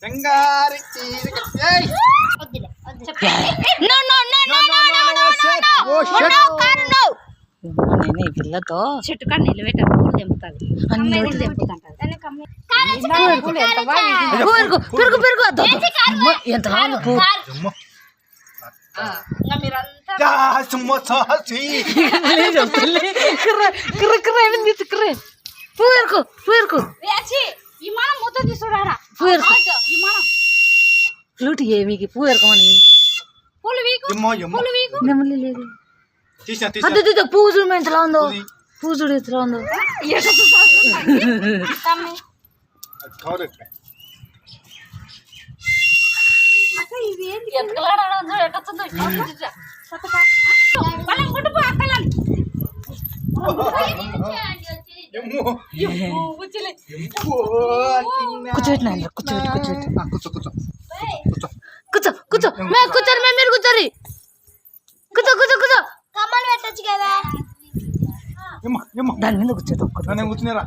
బంగారు చీర కట్టేయ్. నేను ఈ పిల్లతో చెట్టు కాడ నిలబెట్ట పూలు తెంపుతుంది అమ్మాయి తెంపుతుంటది ఎంత యా, సుమ్మ సాసి. విమానం మొత్తం తీసుకురారా విమానం ఫ్లూట్ ఏమికి పువ్వు ఎరకమని పూలు వీకు ఎమ్మో, ఎమ్మో. పూలు వీకు నెమ్మది లేదు తీసా, తీసా. అద్దె పువ్వు చూడు ఎంతలా ఉందో పువ్వు చూడు ఎంతలా ఉందో అది కావాలి. ఎమ్మో. ఎమ్మో, తిన్నా. కూర్చోబెట్టిన కూర్చోబెట్టి కూర్చోబెట్టి ఆ, కూర్చో, కూర్చో. కూర్చో. కూర్చో కూర్చో మేము కూర్చోరు మేము మీరు కూర్చోరి కూర్చో కూర్చో కూర్చో కమ్మలు పెట్టచ్చు కదా ఎమ్మో, ఎమ్మో. దాని మీద కూర్చోదు నేను కూర్చునేరా.